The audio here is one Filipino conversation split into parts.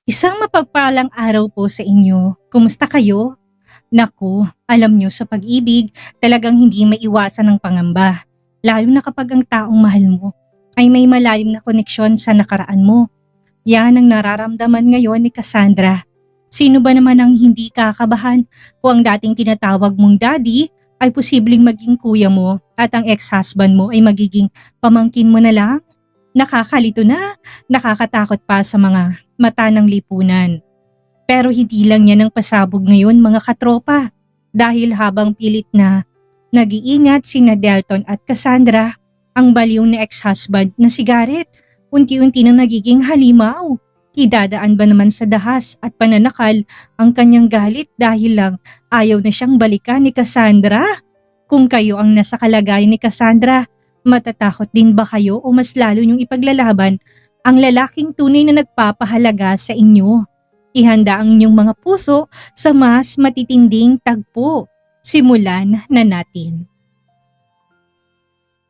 Isang mapagpalang araw po sa inyo. Kumusta kayo? Naku, alam nyo sa pag-ibig, talagang hindi maiwasan ang pangamba. Lalo na kapag ang taong mahal mo ay may malalim na koneksyon sa nakaraan mo. Yan ang nararamdaman ngayon ni Cassandra. Sino ba naman ang hindi kakabahan kung ang dating tinatawag mong daddy ay posibleng maging kuya mo at ang ex-husband mo ay magiging pamangkin mo na lang? Nakakalito na, nakakatakot pa sa mga mata ng lipunan. Pero hindi lang yan ang pasabog ngayon mga katropa. Dahil habang pilit na nag-iingat sina Delton at Cassandra, ang baliw na ex-husband na si Garrett, unti-unti na nagiging halimaw. Idadaan ba naman sa dahas at pananakal ang kanyang galit dahil lang ayaw na siyang balikan ni Cassandra? Kung kayo ang nasa kalagayan ni Cassandra, matatakot din ba kayo o mas lalo niyong ipaglalaban ang lalaking tunay na nagpapahalaga sa inyo? Ihanda ang inyong mga puso sa mas matitinding tagpo. Simulan na natin.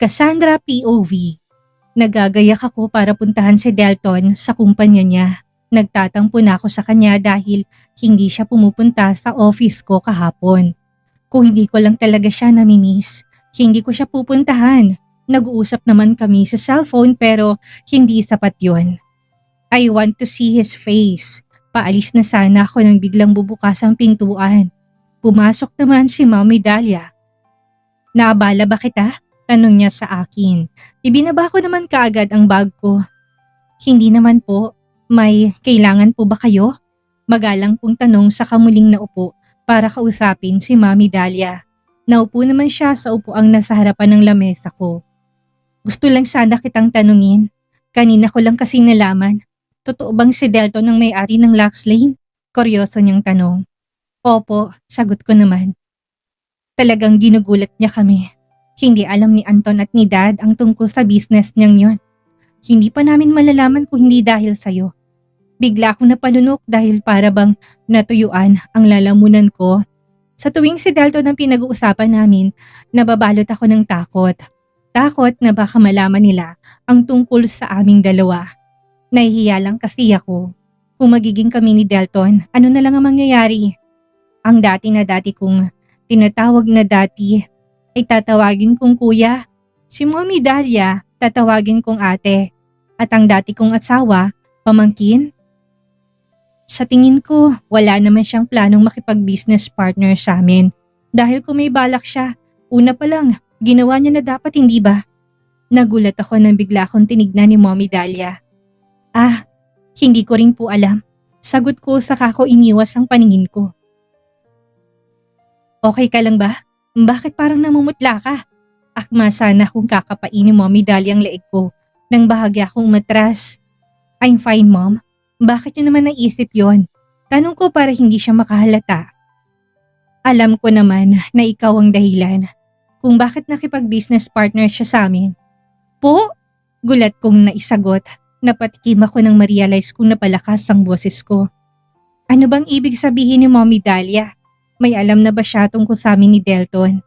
Cassandra POV. Nagagayak ako para puntahan si Delton sa kumpanya niya. Nagtatampo na ako sa kanya dahil hindi siya pumupunta sa office ko kahapon. Kung hindi ko lang talaga siya namimiss, hindi ko siya pupuntahan. Nag-uusap naman kami sa cellphone pero hindi sapat yon. I want to see his face. Paalis na sana ako nang biglang bubukas ang pintuan. Pumasok naman si Mommy Dahlia. Naabala ba kita? Tanong niya sa akin. Ibinaba ko naman kaagad ang bag ko. Hindi naman po. May kailangan po ba kayo? Magalang pong tanong sa kamuling naupo para kausapin si Mommy Dahlia. Naupo naman siya sa upuang nasa harapan ng lamesa ko. Gusto lang sana kitang tanungin. Kanina ko lang kasi nalaman. Totoo bang si Delton ang may-ari ng Lux Lane? Kuryoso niyang tanong. Opo, sagot ko naman. Talagang ginugulat niya kami. Hindi alam ni Anton at ni Dad ang tungkol sa business niyang yon. Hindi pa namin malalaman kung hindi dahil sa'yo. Bigla akong napalunok dahil para bang natuyuan ang lalamunan ko. Sa tuwing si Delton ang pinag-uusapan namin, nababalot ako ng takot. Takot na baka malaman nila ang tungkol sa aming dalawa. Nahihiya lang kasi ako. Kung magiging kami ni Delton, ano na lang ang mangyayari? Ang dati na dati kong tinatawag na dati ay tatawagin kong kuya. Si Mommy Dahlia, tatawagin kong ate. At ang dati kong asawa, pamangkin. Sa tingin ko, wala naman siyang planong makipag-business partner sa amin. Dahil kung may balak siya, una pa lang, ginawa niya na dapat hindi ba? Nagulat ako nang bigla akong tinignan ni Mommy Dahlia. Hindi ko rin po alam. Sagot ko saka ko iniwas ang paningin ko. Okay ka lang ba? Bakit parang namumutla ka? Akma sana kung kakapain ni Mommy Dahlia ang leeg ko nang bahagya akong matras. I'm fine, Mom. Bakit niyo naman naisip yon? Tanong ko para hindi siya makahalata. Alam ko naman na ikaw ang dahilan kung bakit nakipag-business partner siya sa amin. Po? Gulat kong naisagot. Napatikim ako nang ma-realize kong napalakas ang boses ko. Ano bang ibig sabihin ni Mommy Dahlia? May alam na ba siya tungkol sa amin ni Delton?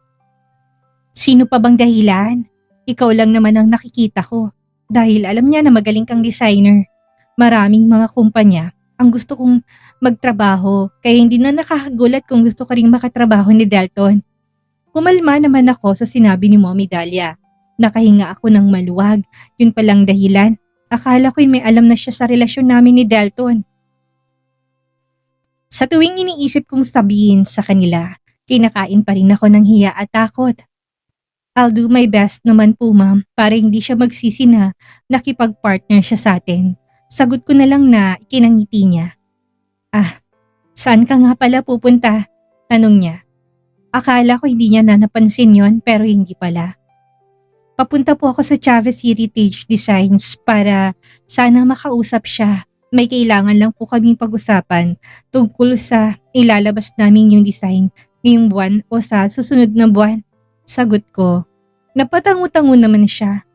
Sino pa bang dahilan? Ikaw lang naman ang nakikita ko. Dahil alam niya na magaling kang designer. Maraming mga kumpanya ang gusto kong magtrabaho kaya hindi na nakakagulat kung gusto ka ring makatrabaho ni Delton. Kumalma naman ako sa sinabi ni Mommy Dahlia. Nakahinga ako ng maluwag. Yun palang dahilan. Akala ko'y may alam na siya sa relasyon namin ni Delton. Sa tuwing iniisip kong sabihin sa kanila, kinakain pa rin ako ng hiya at takot. I'll do my best naman po, Ma'am, para hindi siya magsisi na nakipag-partner siya sa atin. Sagot ko na lang na ikinangiti niya. Saan ka nga pala pupunta? Tanong niya. Akala ko hindi niya na napansin yon pero hindi pala. Papunta po ako sa Chavez Heritage Designs para sana makausap siya. May kailangan lang po kaming pag-usapan tungkol sa ilalabas namin yung design ngayong buwan o sa susunod na buwan. Sagot ko. Napatango-tango naman siya.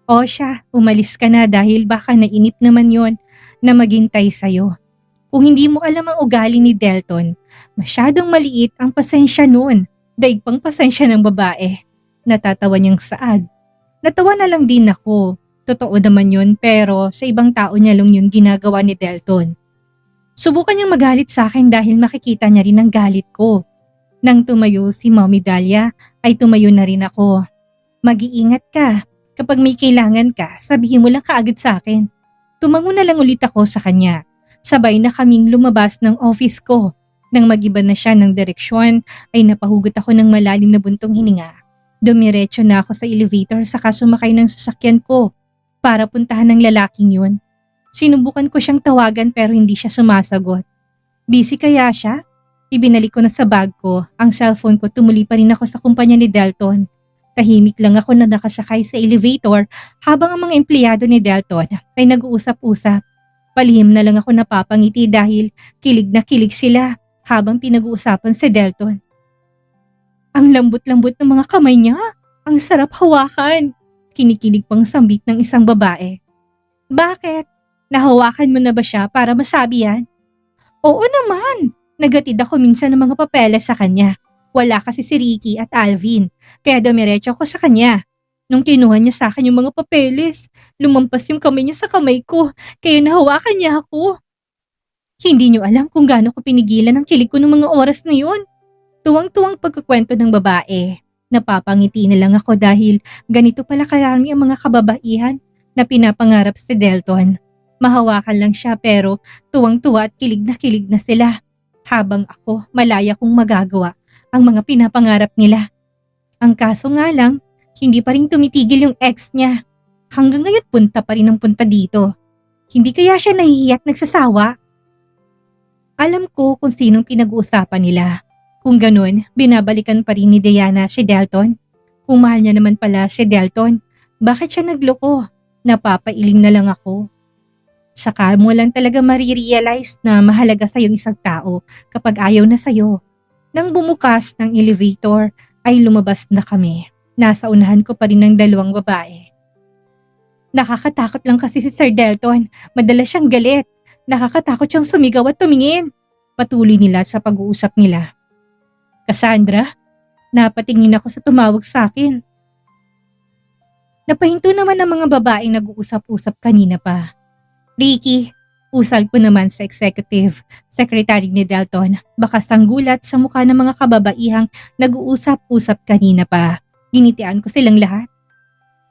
O siya, umalis ka na dahil baka nainip naman yon na maghintay sa'yo. Kung hindi mo alam ang ugali ni Delton, masyadong maliit ang pasensya noon. Daig pang pasensya ng babae. Natatawa niyang saad. Natawa na lang din ako. Totoo naman yun pero sa ibang tao niya lang yun ginagawa ni Delton. Subukan niyang magalit sa akin dahil makikita niya rin ang galit ko. Nang tumayo si Mommy Dahlia ay tumayo na rin ako. Mag-iingat ka. Kapag may kailangan ka, sabihin mo lang kaagad sa akin. Tumango na lang ulit ako sa kanya. Sabay na kaming lumabas ng office ko. Nang magiba na siya ng direksyon ay napahugot ako ng malalim na buntong hininga. Dumiretso na ako sa elevator saka sumakay ng sasakyan ko para puntahan ng lalaking yun. Sinubukan ko siyang tawagan pero hindi siya sumasagot. Busy kaya siya? Ibinalik ko na sa bag ko. Ang cellphone ko, tumuli pa rin ako sa kumpanya ni Delton. Tahimik lang ako na nakasakay sa elevator habang ang mga empleyado ni Delton ay nag-uusap-usap. Palihim na lang ako napapangiti dahil kilig na kilig sila habang pinag-uusapan si Delton. Ang lambot-lambot ng mga kamay niya. Ang sarap hawakan. Kinikilig pang sambit ng isang babae. Bakit? Nahawakan mo na ba siya para masabi yan? Oo naman. Nagatid ako minsan ng mga papeles sa kanya. Wala kasi si Ricky at Alvin, kaya dumiretso ako sa kanya. Nung kinuha niya sa akin yung mga papeles, lumampas yung kamay niya sa kamay ko, kaya nahawakan niya ako. Hindi niyo alam kung gaano ko pinigilan ang kilig ko ng mga oras na yun. Tuwang-tuwang pagkukwento ng babae. Napapangiti na lang ako dahil ganito pala karami ang mga kababaihan na pinapangarap si Delton. Mahawakan lang siya pero tuwang-tuwa at kilig na sila. Habang ako malaya kong magagawa ang mga pinapangarap nila. Ang kaso nga lang, hindi pa rin tumitigil yung ex niya. Hanggang ngayon punta pa rin ang punta dito. Hindi kaya siya nahihiya at nagsasawa? Alam ko kung sinong pinag-uusapan nila. Kung ganun, binabalikan pa rin ni Diana si Delton. Kung mahal niya naman pala si Delton, bakit siya nagloko? Napapailing na lang ako. Saka mo lang talaga marirealize na mahalaga sa yung isang tao kapag ayaw na sa'yo. Nang bumukas ng elevator ay lumabas na kami. Nasa unahan ko pa rin ng dalawang babae. Nakakatakot lang kasi si Sir Delton. Madalas siyang galit. Nakakatakot siyang sumigaw at tumingin. Patuloy nila sa pag-uusap nila. Cassandra, napatingin ako sa tumawag sa akin. Napahinto naman ang mga babaeng nag-uusap-usap kanina pa. Ricky, usal ko naman sa executive secretary ni Delton. Baka sanggulat sa mukha ng mga kababaihang nag-uusap-usap kanina pa. Ginitian ko silang lahat.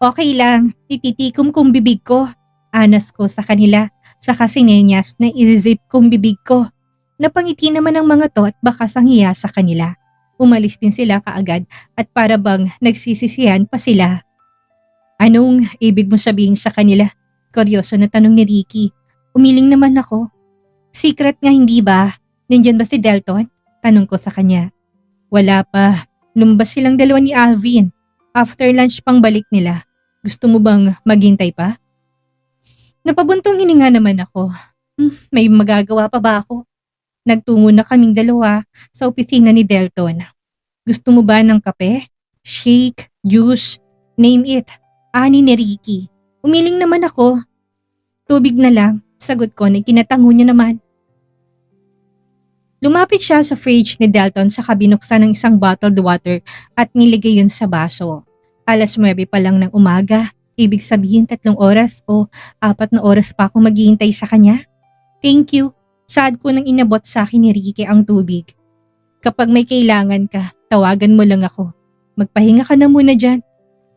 Okay lang, ititikom kong bibig ko. Anas ko sa kanila, saka sinenyas na i-zip kong bibig ko. Napangiti naman ang mga to at baka sanghiya sa kanila. Umalis din sila kaagad at para bang nagsisisihan pa sila. Anong ibig mo sabihin sa kanila? Kuryoso na tanong ni Ricky. Umiling naman ako. Secret nga hindi ba? Nandyan ba si Delton? Tanong ko sa kanya. Wala pa. Lumabas silang dalawa ni Alvin. After lunch pang balik nila. Gusto mo bang maghintay pa? Napabuntong hininga naman ako. May magagawa pa ba ako? Nagtungo na kaming dalawa sa opisina ni Delton. Gusto mo ba ng kape? Shake? Juice? Name it. Ani ni Ricky. Umiling naman ako. Tubig na lang, sagot ko na ikinatango niya naman. Lumapit siya sa fridge ni Delton saka binuksan ng isang bottled water at niligay yun sa baso. 9:00 pa lang ng umaga, ibig sabihin 3 oras o 4 na oras pa akong maghihintay sa kanya. Thank you, saad ko nang inabot sa akin ni Ricky ang tubig. Kapag may kailangan ka, tawagan mo lang ako. Magpahinga ka na muna dyan.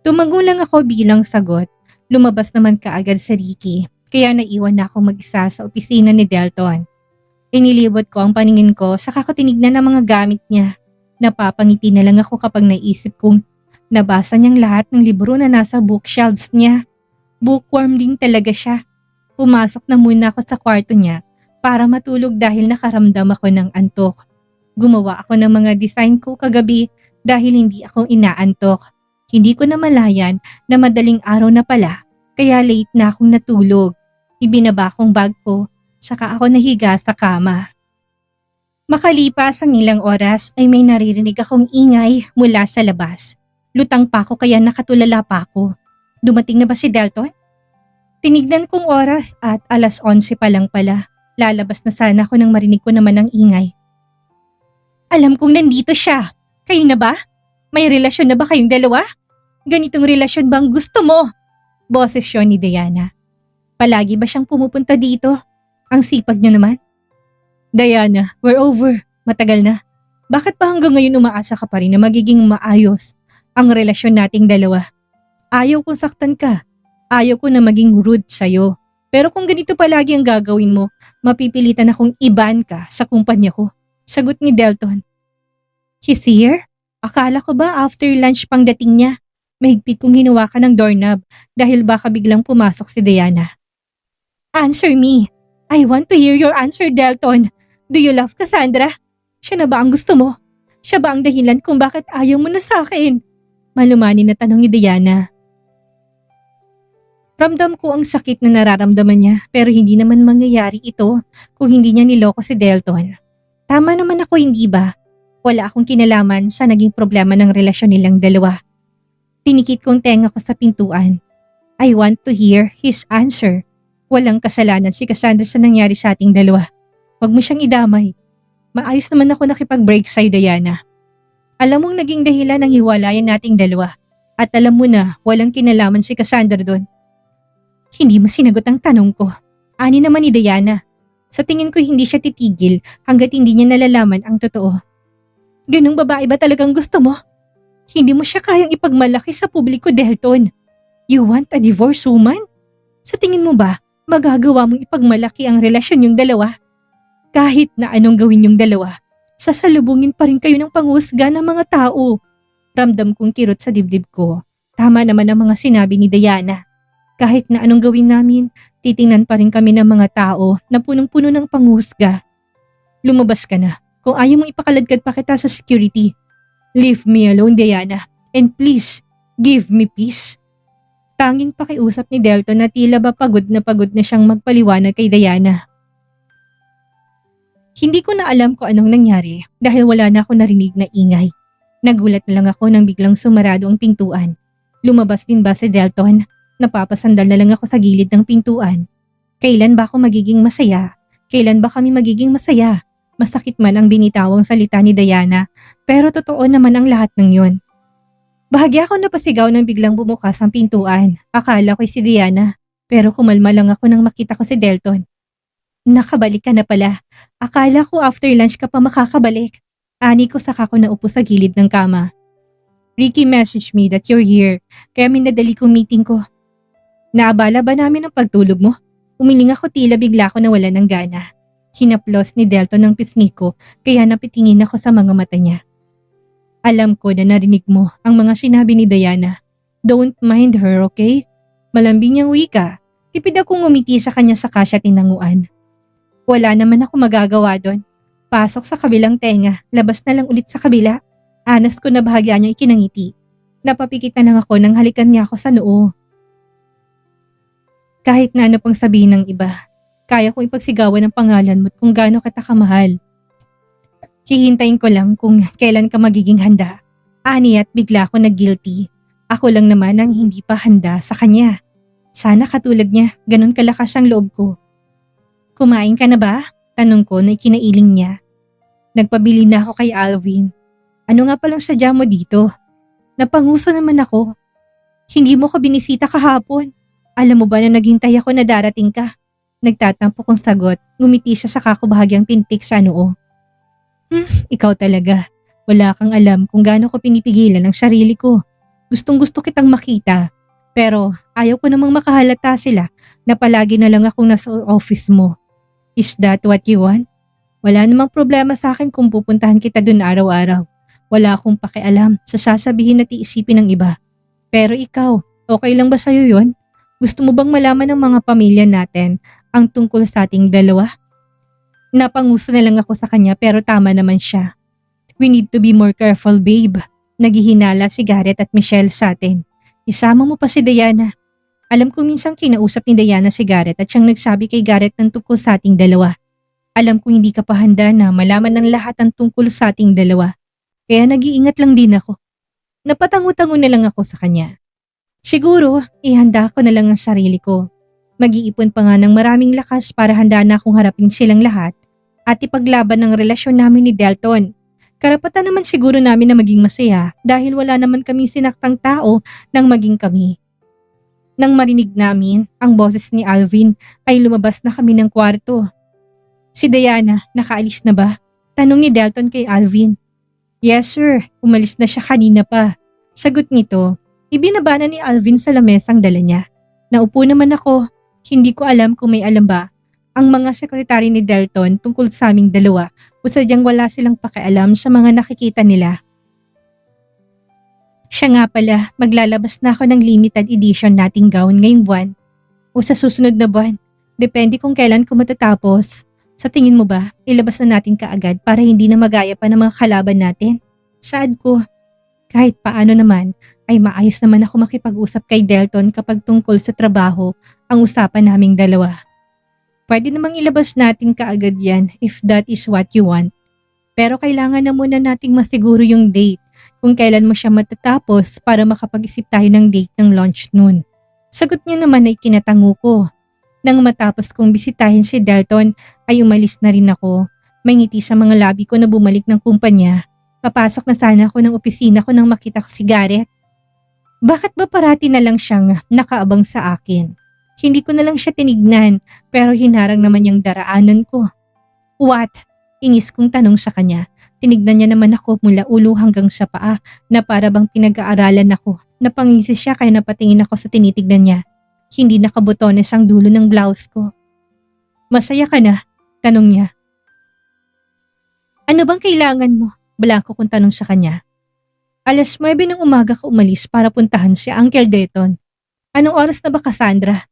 Tumango lang ako bilang sagot. Lumabas naman kaagad si Ricky, kaya naiwan na ako mag-isa sa opisina ni Delton. Inilibot ko ang paningin ko saka ko tinignan ang mga gamit niya. Napapangiti na lang ako kapag naisip kong nabasa niyang lahat ng libro na nasa bookshelves niya. Bookworm din talaga siya. Pumasok na muna ako sa kwarto niya para matulog dahil nakaramdam ako ng antok. Gumawa ako ng mga design ko kagabi dahil hindi ako inaantok. Hindi ko namalayan na madaling araw na pala, kaya late na akong natulog. Ibinaba kong bag ko, saka ako nahiga sa kama. Makalipas ang ilang oras ay may naririnig akong ingay mula sa labas. Lutang pa ako kaya nakatulala pa ako. Dumating na ba si Delton? Tinignan kong oras at 11:00 pa lang pala. Lalabas na sana ako nang marinig ko naman ang ingay. Alam kong nandito siya. Kayo na ba? May relasyon na ba kayong dalawa? Ganitong relasyon bang gusto mo? Boses yun ni Diana. Palagi ba siyang pumupunta dito? Ang sipag niya naman. Diana, we're over. Matagal na. Bakit pa hanggang ngayon umaasa ka pa rin na magiging maayos ang relasyon nating dalawa? Ayaw kong saktan ka. Ayaw ko na maging rude sa'yo. Pero kung ganito palagi ang gagawin mo, mapipilitan akong iban ka sa kumpanya ko. Sagot ni Delton. He's here? Akala ko ba after lunch pang dating niya? Mahigpit kong hinawakan ng doorknob dahil baka biglang pumasok si Diana. Answer me. I want to hear your answer, Delton. Do you love Cassandra? Siya na ba ang gusto mo? Siya ba ang dahilan kung bakit ayaw mo na sa akin? Malumanin na tanong ni Diana. Ramdam ko ang sakit na nararamdaman niya pero hindi naman mangyayari ito kung hindi niya niloko si Delton. Tama naman ako, hindi ba? Wala akong kinalaman sa naging problema ng relasyon nilang dalawa. Tinikit kong tenga ko sa pintuan. I want to hear his answer. Walang kasalanan si Cassandra sa nangyari sa ating dalawa. Huwag mo siyang idamay. Maayos naman ako nakipag-break sa'yo, Diana. Alam mong naging dahilan ng hiwalayan nating dalawa. At alam mo na walang kinalaman si Cassandra doon. Hindi mo sinagot ang tanong ko. Ani naman ni Diana. Sa tingin ko hindi siya titigil hanggat hindi niya nalalaman ang totoo. Ganung babae ba talagang gusto mo? Hindi mo siya kayang ipagmalaki sa publiko, Delton. You want a divorce woman? Sa tingin mo ba, magagawa mong ipagmalaki ang relasyon yung dalawa? Kahit na anong gawin yung dalawa, sasalubungin pa rin kayo ng panghusga ng mga tao. Ramdam kong kirot sa dibdib ko. Tama naman ang mga sinabi ni Diana. Kahit na anong gawin namin, titingnan pa rin kami ng mga tao na punong-puno ng panghusga. Lumabas ka na. Kung ayaw mong ipakaladkad pa kita sa security. Leave me alone, Diana. And please, give me peace. Tanging pakiusap ni Delton na tila ba pagod na siyang magpaliwanag kay Diana. Hindi ko na alam kung anong nangyari dahil wala na ako narinig na ingay. Nagulat na lang ako nang biglang sumarado ang pintuan. Lumabas din ba si Delton? Napapasandal na lang ako sa gilid ng pintuan. Kailan ba ako magiging masaya? Kailan ba kami magiging masaya? Masakit man ang binitawang salita ni Diana, pero totoo naman ang lahat ng yon. Bahagya ako napasigaw nang biglang bumukas ang pintuan. Akala ko'y si Diana, pero kumalma lang ako nang makita ko si Delton. Nakabalik ka na pala. Akala ko after lunch ka pa makakabalik. Ani ko saka ko naupo sa gilid ng kama. Ricky messaged me that you're here, kaya minadali kong meeting ko. Naabala ba namin ang pagtulog mo? Umiling ako tila bigla ko nawala ng gana. Hinaplos ni Delton ng pisngi ko kaya napitingin ako sa mga mata niya. Alam ko na narinig mo ang mga sinabi ni Diana. Don't mind her, okay? Malambing niyang wika. Tipid akong ngumiti sa kanya saka siya tinanguan. Wala naman ako magagawa doon. Pasok sa kabilang tenga, labas na lang ulit sa kabila. Anas ko na bahagya niya ikinangiti. Napapikit na lang ako nang halikan niya ako sa noo. Kahit na ano pang sabihin ng iba, kaya kong ipagsigawan ang pangalan mo at kung gaano kita kamahal. Hihintayin ko lang kung kailan ka magiging handa. Ani at bigla ako nag-guilty. Ako lang naman ang hindi pa handa sa kanya. Sana katulad niya, ganun kalakas ang loob ko. Kumain ka na ba? Tanong ko na ikinailing niya. Nagpabili na ako kay Alvin. Ano nga palang sadya mo dito? Napanguso naman ako. Hindi mo ko binisita kahapon. Alam mo ba na naghintay ako na darating ka? Nagtatampo kong sagot, ngumiti siya sa kakubahagyang pintik sa noo. Ikaw talaga. Wala kang alam kung gaano ko pinipigilan ang sarili ko. Gustong gusto kitang makita. Pero ayaw ko namang makahalata sila na palagi na lang akong nasa office mo. Is that what you want? Wala namang problema sa akin kung pupuntahan kita dun araw-araw. Wala akong pakialam sa sasabihin at iisipin ng iba. Pero ikaw, okay lang ba sa'yo yun? Gusto mo bang malaman ng mga pamilya natin ang tungkol sa ating dalawa? Napanguso na lang ako sa kanya pero tama naman siya. We need to be more careful, babe. Naghihinala si Garrett at Michelle sa atin. Isama mo pa si Diana. Alam ko minsang kinausap ni Diana si Garrett at siyang nagsabi kay Garrett ng tungkol sa ating dalawa. Alam ko hindi ka pa handa na malaman ng lahat ang tungkol sa ating dalawa. Kaya nag-iingat lang din ako. Napatango-tango na lang ako sa kanya. Siguro, ihanda ko na lang ang sarili ko. Mag-iipon pa nga ng maraming lakas para handa na akong harapin silang lahat at ipaglaban ng relasyon namin ni Delton. Karapatan naman siguro namin na maging masaya dahil wala naman kami sinaktang tao nang maging kami. Nang marinig namin ang boses ni Alvin ay lumabas na kami ng kwarto. Si Diana, nakaalis na ba? Tanong ni Delton kay Alvin. Yes sir, umalis na siya kanina pa. Sagot nito, ibinaba na ni Alvin sa lamesang dala niya. Naupo naman ako, hindi ko alam kung may alam ba ang mga sekretary ni Delton tungkol sa aming dalawa o sadyang wala silang pakialam sa mga nakikita nila. Siya nga pala, maglalabas na ako ng limited edition nating gown ngayong buwan o sa susunod na buwan. Depende kung kailan ko matatapos. Sa tingin mo ba, ilabas na natin kaagad para hindi na magaya pa ng mga kalaban natin? Saad ko. Kahit paano naman, ay maayos naman ako makipag-usap kay Delton kapag tungkol sa trabaho ang usapan naming dalawa. Pwede namang ilabas natin kaagad yan if that is what you want. Pero kailangan na muna nating masiguro yung date kung kailan mo siya matatapos para makapag-isip tayo ng date ng launch noon. Sagot niya naman ay kinatango ko. Nang matapos kong bisitahin si Delton ay umalis na rin ako. May ngiti sa mga labi ko na bumalik ng kumpanya. Papasok na sana ako ng opisina ko nang makita ko si Garrett. Bakit ba parati na lang siyang nakaabang sa akin? Hindi ko na lang siya tinignan pero hinarang naman yung daraanan ko. What? Ingis kong tanong sa kanya. Tinignan niya naman ako mula ulo hanggang sa paa na para bang pinag-aaralan ako. Napangisi siya kaya napatingin ako sa tinitignan niya. Hindi nakabotones ang dulo ng blouse ko. Masaya ka na? Tanong niya. Ano bang kailangan mo? Balangko kong tanong sa kanya. 9:00 ng umaga ka umalis para puntahan si Uncle Delton. Anong oras na ba, Cassandra?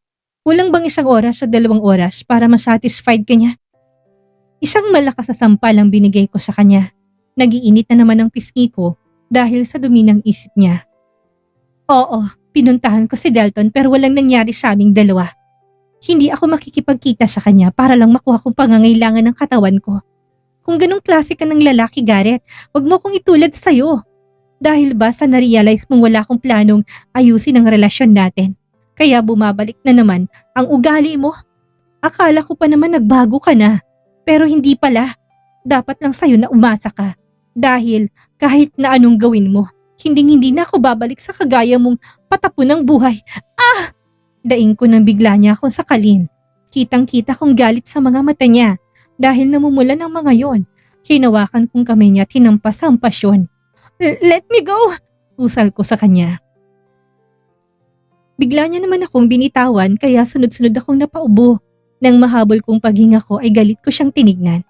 Kulang bang 1 oras o 2 oras para masatisfied ka niya? Isang malakas na sampal ang binigay ko sa kanya. Nagiinit na naman ang pisngi ko dahil sa dumi ng isip niya. Oo, pinuntahan ko si Delton pero walang nangyari sa aming dalawa. Hindi ako makikipagkita sa kanya para lang makuha kong pangangailangan ng katawan ko. Kung ganong klase ka ng lalaki, Garrett, wag mo kong itulad sa'yo. Dahil ba sa narealize mong wala akong planong ayusin ang relasyon natin? Kaya bumabalik na naman ang ugali mo. Akala ko pa naman nagbago ka na. Pero hindi pala. Dapat lang sa'yo na umasa ka. Dahil kahit na anong gawin mo, hindi na ako babalik sa kagaya mong patapon ng buhay. Ah! Daing ko nang bigla niya akong sakalin. Kitang-kita kong galit sa mga mata niya. Dahil namumulan ng mga yon, hinawakan kong kamay niya at hinampas ang pasyon. Let me go! Usal ko sa kanya. Bigla niya naman akong binitawan kaya sunod-sunod akong napaubo. Nang mahabol kong paghinga ko ay galit ko siyang tinignan.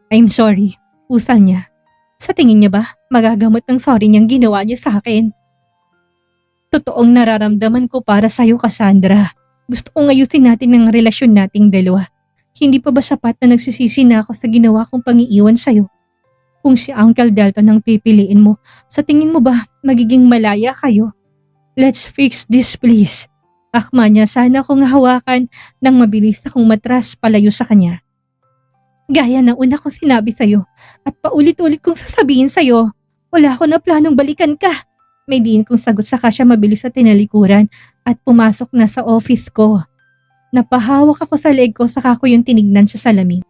I'm sorry, usal niya. Sa tingin niya ba, magagamot ng sorry niyang ginawa niya sa akin? Totoong nararamdaman ko para sa'yo, Cassandra. Gusto kong ayusin natin ang relasyon nating dalawa. Hindi pa ba sapat na nagsisisi na ako sa ginawa kong pangiiwan sa'yo? Kung si Uncle Delton ang pipiliin mo, sa tingin mo ba magiging malaya kayo? Let's fix this please. Akma niya sana akong hawakan nang mabilis akong matras palayo sa kanya. Gaya ng una kong sinabi sa'yo at paulit-ulit kong sasabihin sa'yo, wala ako na planong balikan ka. May diin kong sagot saka siya mabilis sa tinalikuran at pumasok na sa office ko. Napahawak ako sa leg ko saka ko yung tinignan sa salamin.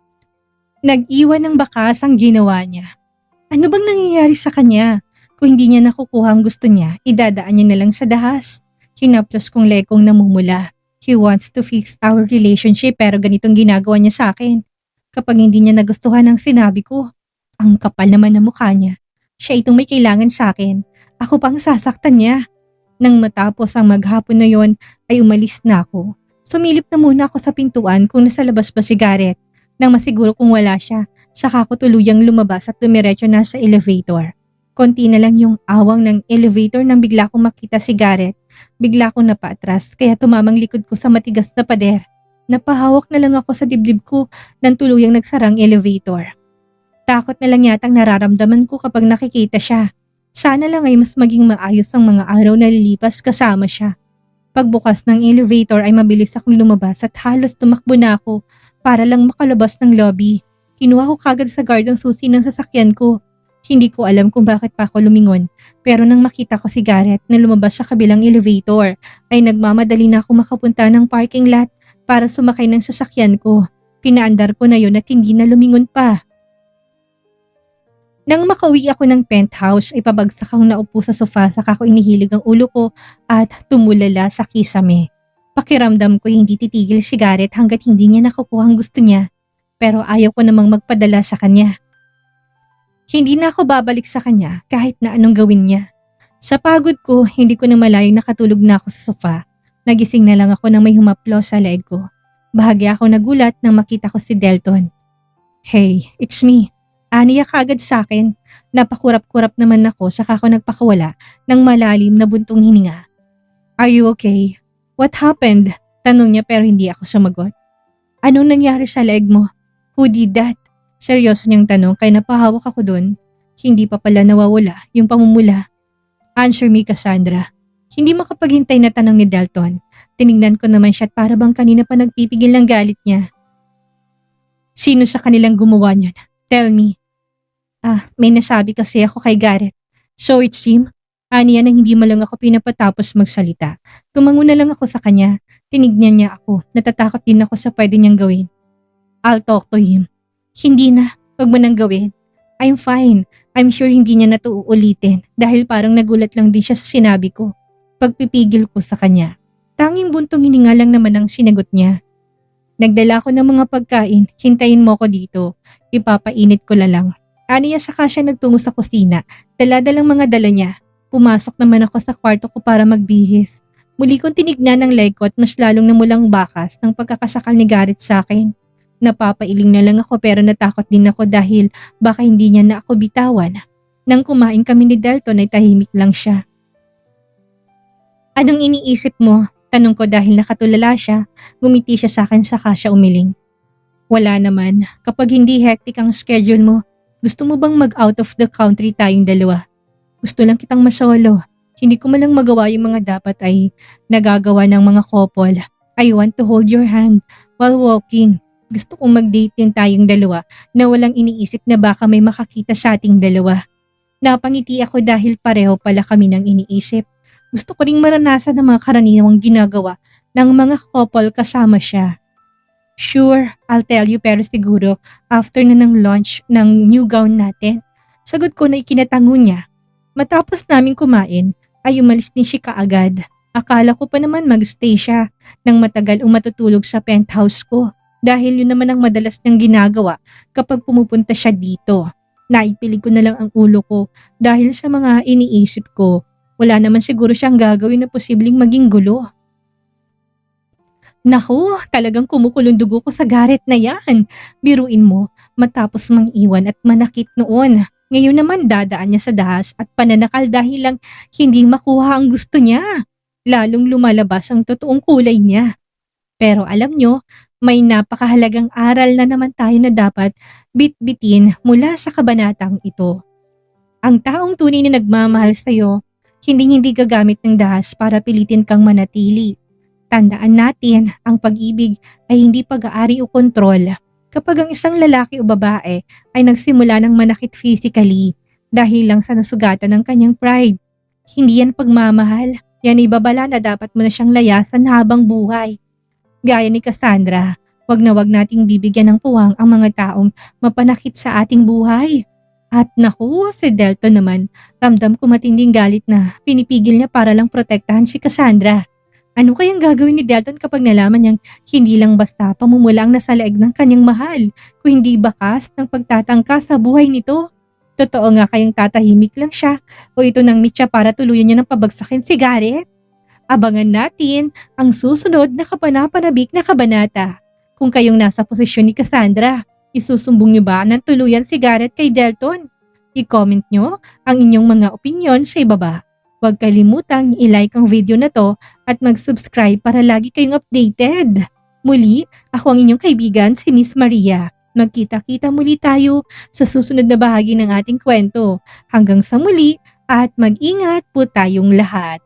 Nag-iwan ng bakas ang ginawa niya. Ano bang nangyayari sa kanya? Kung hindi niya nakukuha ang gusto niya, idadaan niya na lang sa dahas. Hinaplos kong leg kong namumula. He wants to fix our relationship pero ganitong ginagawa niya sa akin. Kapag hindi niya nagustuhan ang sinabi ko, ang kapal naman ng mukha niya. Siya itong may kailangan sa akin. Ako pang sasaktan niya. Nang matapos ang maghapon na yon ay umalis na ako. Sumilip na muna ako sa pintuan kung nasa labas ba si Garrett. Nang masiguro kung wala siya, saka ako tuluyang lumabas at dumiretso na sa elevator. Konti na lang yung awang ng elevator nang bigla kong makita si Garrett. Bigla akong napaatras kaya tumamang likod ko sa matigas na pader. Napahawak na lang ako sa dibdib ko nang tuluyang nagsarang elevator. Takot na lang yatang nararamdaman ko kapag nakikita siya. Sana lang ay mas maging maayos ang mga araw na lilipas kasama siya. Pagbukas ng elevator ay mabilis akong lumabas at halos tumakbo na ako para lang makalabas ng lobby. Kinuha ko kagad sa guard ang susi ng sasakyan ko. Hindi ko alam kung bakit pa ako lumingon pero nang makita ko si Garrett na lumabas sa kabilang elevator ay nagmamadali na ako makapunta ng parking lot para sumakay ng sasakyan ko. Pinaandar ko na yon at hindi na lumingon pa. Nang makauwi ako ng penthouse ay pabagsak akong naupo sa sofa saka ko inihilig ang ulo ko at tumulala sa kisame. Pakiramdam ko hindi titigil si Garrett hanggat hindi niya nakukuha ang gusto niya. pero ayaw ko namang magpadala sa kanya. Hindi na ako babalik sa kanya kahit na anong gawin niya. Sa pagod ko, hindi ko na malayong nakatulog na ako sa sofa. Nagising na lang ako nang may humaplo sa leeg ko. Bahagya ako nagulat nang makita ko si Delton. Hey, it's me. Aniya kaagad sa akin. Napakurap-kurap naman ako saka ako nagpakawala ng malalim na buntong hininga. Are you okay? What happened? Tanong niya pero hindi ako sumagot. Anong nangyari sa leeg mo? Who did that? Seryoso niyang tanong kaya napahawak ako doon. Hindi pa pala nawawala yung pamumula. Answer me, Cassandra. Hindi makapaghintay na tanong ni Delton. Tinignan ko naman siya at para bang kanina pa nagpipigil ng galit niya. Sino sa kanilang gumawa niyan? Tell me. May nasabi kasi ako kay Garrett. So it seems, aniya nang hindi mo lang ako pinapatapos magsalita. Tumango na lang ako sa kanya. Tinignan niya ako. Natatakot din ako sa pwede niyang gawin. I'll talk to him. Hindi na. Huwag mo nang gawin. I'm fine. I'm sure hindi niya na to uulitin dahil parang nagulat lang din siya sa sinabi ko. Pagpipigil ko sa kanya. Tanging buntong hininga lang naman ang sinagot niya. Nagdala ko ng mga pagkain. Hintayin mo ko dito. Ipapainit ko lang. Aniya saka siya nagtungo sa kusina. Dala-dalang mga dala niya. Pumasok naman ako sa kwarto ko para magbihis. Muli kong tinignan ng leg ko at mas lalong namulang bakas ng pagkakasakal ni Garrett sa akin. Napapailing na lang ako pero natakot din ako dahil baka hindi niya na ako bitawan. Nang kumain kami ni Delton ay tahimik lang siya. Anong iniisip mo? Tanong ko dahil nakatulala siya. Gumiti siya sa akin saka siya umiling. Wala naman. Kapag hindi hectic ang schedule mo, gusto mo bang mag-out of the country tayong dalawa? Gusto lang kitang masolo. Hindi ko malang magawa yung mga dapat ay nagagawa ng mga couple. I want to hold your hand while walking. Gusto kong mag-date din tayong dalawa na walang iniisip na baka may makakita sa ating dalawa. Napangiti ako dahil pareho pala kami ng iniisip. Gusto ko ring maranasan ang mga karaniwang ginagawa ng mga couple kasama siya. Sure, I'll tell you pero siguro after na ng launch ng new gown natin. Sagot ko na ikinatango niya. Matapos namin kumain ay umalis din siya kaagad. Akala ko pa naman mag-stay siya nang matagal matutulog sa penthouse ko. Dahil yun naman ang madalas niyang ginagawa kapag pumupunta siya dito. Naipilig ko na lang ang ulo ko dahil sa mga iniisip ko. Wala naman siguro siyang gagawin na posibleng maging gulo. Naku, talagang kumukulong dugo ko sa Garrett na yan. Biruin mo, matapos mang iwan at manakit noon. Ngayon naman dadaan niya sa dahas at pananakal dahil lang hindi makuha ang gusto niya. Lalong lumalabas ang totoong kulay niya. Pero alam nyo, may napakahalagang aral na naman tayo na dapat bitbitin mula sa kabanatang ito. Ang taong tunay na nagmamahal sa'yo, hindi gagamit ng dahas para pilitin kang manatili. Tandaan natin, ang pag-ibig ay hindi pag-aari o kontrol. Kapag ang isang lalaki o babae ay nagsimula ng manakit physically dahil lang sa nasugatan ng kanyang pride, hindi yan pagmamahal. Yan ay babala na dapat mo na siyang layasan habang buhay. Gaya ni Cassandra, wag nating bibigyan ng puwang ang mga taong mapanakit sa ating buhay. At naku, si Delton naman, ramdam ko matinding galit na pinipigil niya para lang protektahan si Cassandra. Ano kayang gagawin ni Delton kapag nalaman niyang hindi lang basta pamumula ang nasa leeg ng kanyang mahal, kung hindi bakas ng pagtatangka sa buhay nito? Totoo nga kayang tatahimik lang siya o ito nang mitya para tuluyan niya ng pabagsakin si Garrett? Abangan natin ang susunod na kapanapanabik na kabanata. Kung kayong nasa posisyon ni Cassandra, isusumbong niyo ba ng tuluyan si Garrett kay Delton? I-comment nyo ang inyong mga opinyon sa ibaba. Huwag kalimutang i-like ang video na to at mag-subscribe para lagi kayong updated. Muli, ako ang inyong kaibigan si Miss Maria. Magkita-kita muli tayo sa susunod na bahagi ng ating kwento. Hanggang sa muli at mag-ingat po tayong lahat.